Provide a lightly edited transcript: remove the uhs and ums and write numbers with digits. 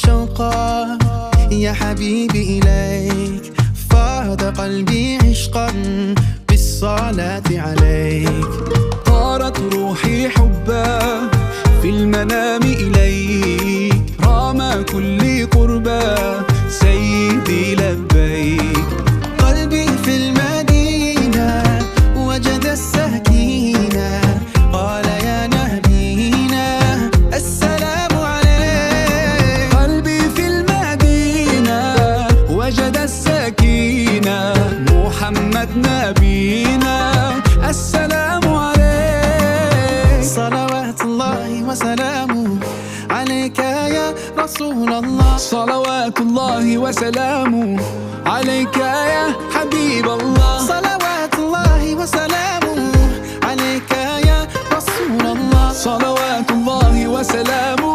شوقا يا حبيبي إليك، فاض قلبي عشقا بالصلاة عليك. طارت روحي حبا في المنام إليك، رام كل قربا سيدي لبيك. قلبي في المدينة وجد السكينة، قال يا نبينا السلام عليك. قلبي في المدينة وجد السكينة، محمد نبينا السلام عليك. صلوات الله وسلامه عليك يا رسول الله، صلوات الله وسلامه عليك يا حبيب الله. صلوات الله وسلامه عليك يا رسول الله، صلوات الله وسلامه